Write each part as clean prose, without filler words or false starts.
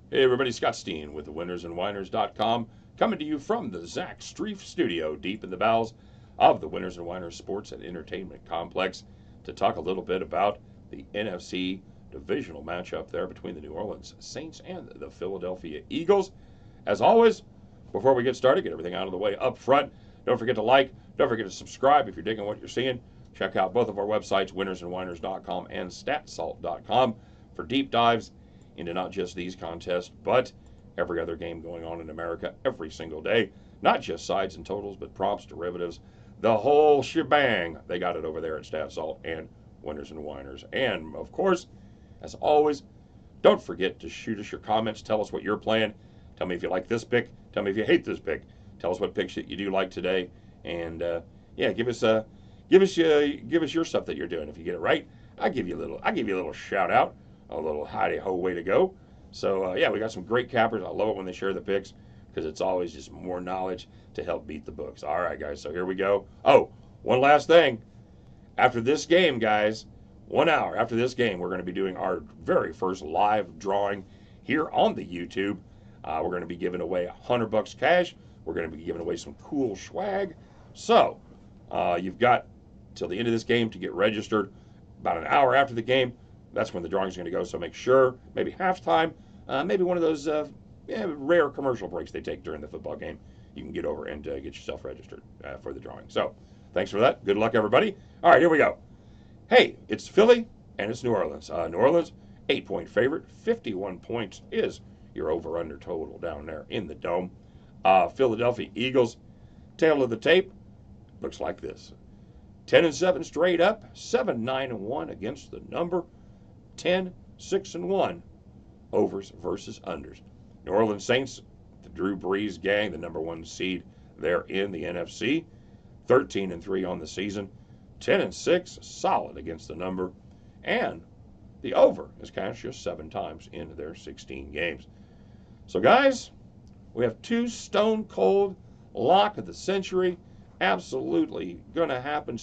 Hey everybody, Scott Steen with the winnersandwhiners.com coming to you from the Zach Streif studio deep in the bowels of the Winners and Whiners Sports and Entertainment Complex to talk a little bit about the NFC divisional matchup there between the New Orleans Saints and the Philadelphia Eagles. As always, before we get started, get everything out of the way up front. Don't forget to like, don't forget to subscribe if you're digging what you're seeing. Check out both of our websites, winnersandwhiners.com and statsalt.com, for deep dives into not just these contests, but every other game going on in America every single day. Not just sides and totals, but props, derivatives, the whole shebang. They got it over there at StatSalt and Winners and Whiners. And of course, as always, don't forget to shoot us your comments. Tell us what you're playing. Tell me if you like this pick. Tell me if you hate this pick. Tell us what picks that you do like today. And yeah, give us your stuff that you're doing. If you get it right, I give you a little shout out, a little hidey ho way to go. So yeah, we got some great cappers. I love it when they share the picks because it's always just more knowledge to help beat the books. All right, guys. So here we go. Oh, one last thing. After this game, guys, 1 hour after this game, we're going to be doing our very first live drawing here on the YouTube. We're going to be giving away $100 cash. We're going to be giving away some cool swag. So you've got till the end of this game to get registered. About an hour after the game, that's when the drawing is going to go. So make sure, maybe halftime, maybe one of those rare commercial breaks they take during the football game, you can get over and get yourself registered for the drawing. So thanks for that. Good luck, everybody. All right, here we go. Hey, it's Philly and it's New Orleans. New Orleans, 8-point favorite. 51 points is your over-under total down there in the dome. Philadelphia Eagles, tail of the tape, looks like this. 10-7 straight up, 7-9-1 against the number, 10-6-1 overs versus unders. New Orleans Saints, the Drew Brees gang, the number one seed there in the NFC, 13-3 on the season, 10-6, solid against the number, and the over is cashed just 7 times in their 16 games. So guys, we have 2 stone cold lock of the century, absolutely going to happen.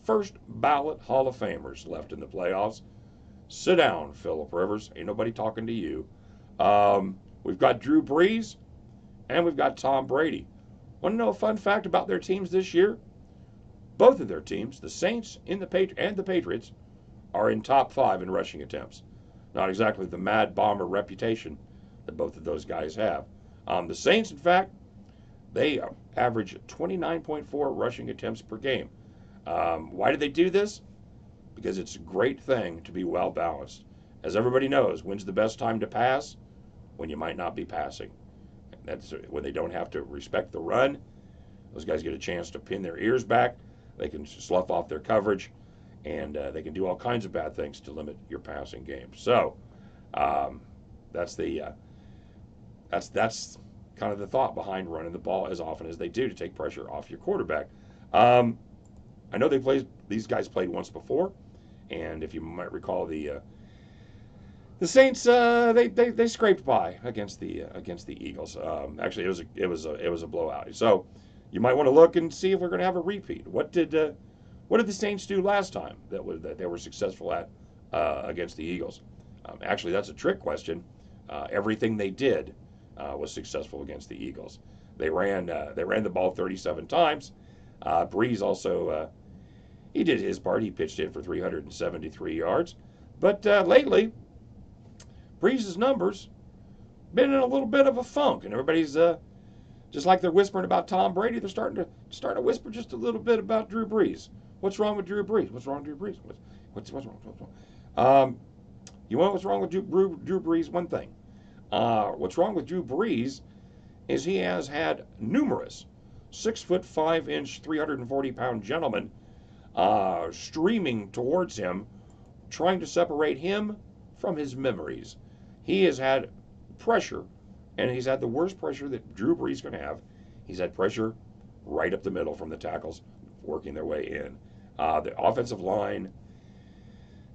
First ballot Hall of Famers left in the playoffs. Sit down, Phillip Rivers. Ain't nobody talking to you. We've got Drew Brees and we've got Tom Brady. Want to know a fun fact about their teams this year? Both of their teams, the Saints and the Patriots, are in top 5 in rushing attempts. Not exactly the Mad Bomber reputation that both of those guys have. The Saints, in fact, they average 29.4 rushing attempts per game. Why do they do this? Because it's a great thing to be well balanced. As everybody knows, when's the best time to pass? When you might not be passing. That's when they don't have to respect the run. Those guys get a chance to pin their ears back. They can slough off their coverage, and they can do all kinds of bad things to limit your passing game. So that's kind of the thought behind running the ball as often as they do to take pressure off your quarterback. I know these guys played once before, and if you might recall, the Saints they scraped by against the Eagles. Actually, it was a blowout. So you might want to look and see if we're going to have a repeat. What did the Saints do last time that they were successful at against the Eagles? Actually, that's a trick question. Everything they did was successful against the Eagles. They ran the ball 37 times. Brees also he did his part. He pitched in for 373 yards. But lately, Brees' numbers been in a little bit of a funk, and everybody's just like they're whispering about Tom Brady. They're starting to whisper just a little bit about Drew Brees. What's wrong with Drew Brees? What's wrong with Drew Brees? What's wrong? You want what's wrong with Drew Brees? One thing. What's wrong with Drew Brees is he has had numerous 6'5" 340-pound gentlemen streaming towards him, trying to separate him from his memories. He has had pressure, and he's had the worst pressure that Drew Brees can have. He's had pressure right up the middle from the tackles working their way in. The offensive line,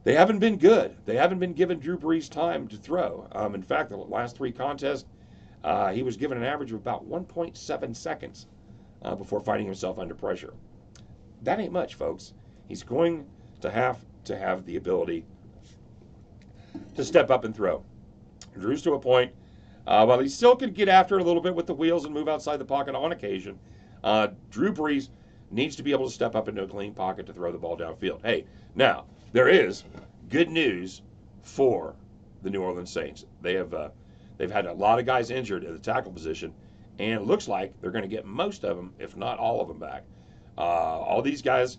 they haven't been good. They haven't been giving Drew Brees time to throw. In fact, the last 3 contests, he was given an average of about 1.7 seconds before finding himself under pressure. That ain't much, folks. He's going to have the ability to step up and throw. Drew's to a point While he still could get after it a little bit with the wheels and move outside the pocket on occasion, Drew Brees needs to be able to step up into a clean pocket to throw the ball downfield. Hey, now, there is good news for the New Orleans Saints. They've had a lot of guys injured at the tackle position, and it looks like they're going to get most of them, if not all of them, back. All these guys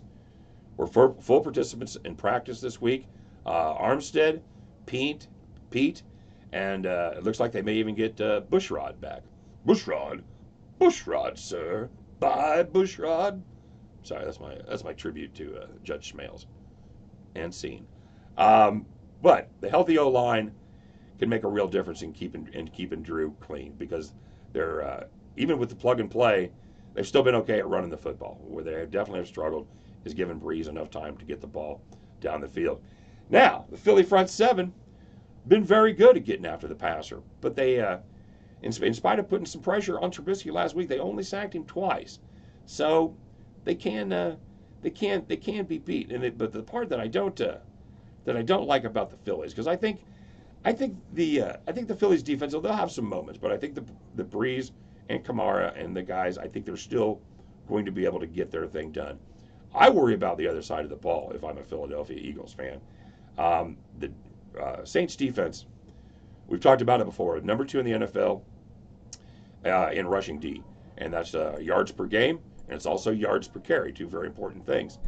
were full participants in practice this week. Armstead, Pete, and it looks like they may even get Bushrod back. Bushrod, sir. Bye, Bushrod. Sorry, that's my tribute to Judge Schmales and scene. But the healthy O-line can make a real difference in keeping Drew clean, because they're even with the plug and play, they've still been okay at running the football. Where they definitely have struggled is giving Brees enough time to get the ball down the field. Now, the Philly front seven been very good at getting after the passer, but they, in spite of putting some pressure on Trubisky last week, they only sacked him twice. So they can be beat. But the part that I don't like about the Phillies, because I think the Phillies defense, they'll have some moments, but I think the Brees and Kamara and the guys, I think they're still going to be able to get their thing done. I worry about the other side of the ball if I'm a Philadelphia Eagles fan. The Saints defense, we've talked about it before, number 2 in the NFL in rushing D, and that's yards per game, and it's also yards per carry, 2 very important things.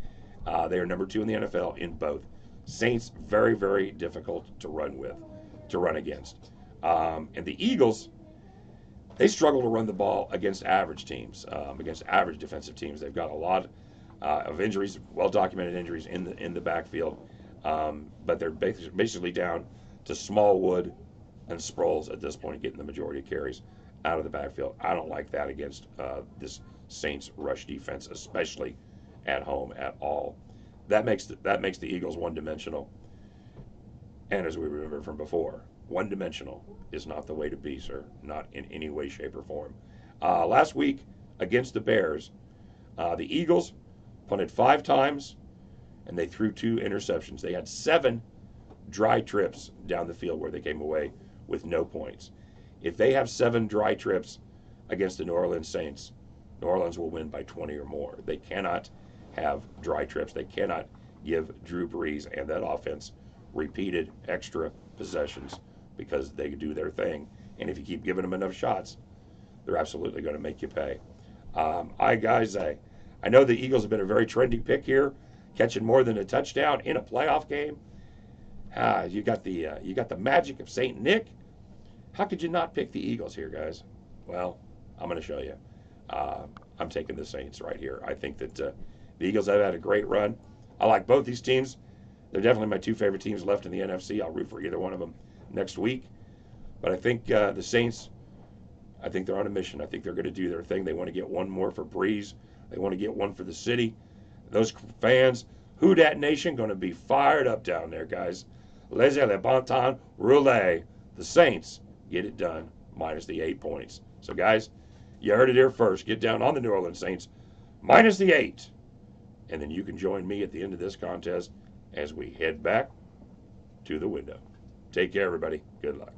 They are number 2 in the NFL in both. Saints, very, very difficult to run against. And the Eagles, they struggle to run the ball against average teams, against average defensive teams. They've got a lot of injuries, well-documented injuries in the backfield, but they're basically down to Smallwood and Sproles at this point, getting the majority of carries out of the backfield. I don't like that against this Saints rush defense, especially at home at all. That makes the Eagles one-dimensional. And as we remember from before, one-dimensional is not the way to be, sir. Not in any way, shape, or form. Last week against the Bears, the Eagles punted 5 times, and they threw 2 interceptions. They had 7 dry trips down the field where they came away with no points. If they have 7 dry trips against the New Orleans Saints, New Orleans will win by 20 or more. They cannot have dry trips. They cannot give Drew Brees and that offense repeated extra possessions, because they do their thing. And if you keep giving them enough shots, they're absolutely going to make you pay. I know the Eagles have been a very trendy pick here, catching more than a touchdown in a playoff game. You got the magic of St. Nick. How could you not pick the Eagles here, guys? Well, I'm going to show you. I'm taking the Saints right here. I think that the Eagles have had a great run. I like both these teams. They're definitely my 2 favorite teams left in the NFC. I'll root for either one of them next week. But I think the Saints, I think they're on a mission. I think they're going to do their thing. They want to get one more for Brees. They want to get one for the city. Those fans, Who Dat Nation, going to be fired up down there, guys. Laissez le bon temps rouler. The Saints get it done, minus the 8 points. So, guys, you heard it here first. Get down on the New Orleans Saints, minus the 8. And then you can join me at the end of this contest as we head back to the window. Take care, everybody. Good luck.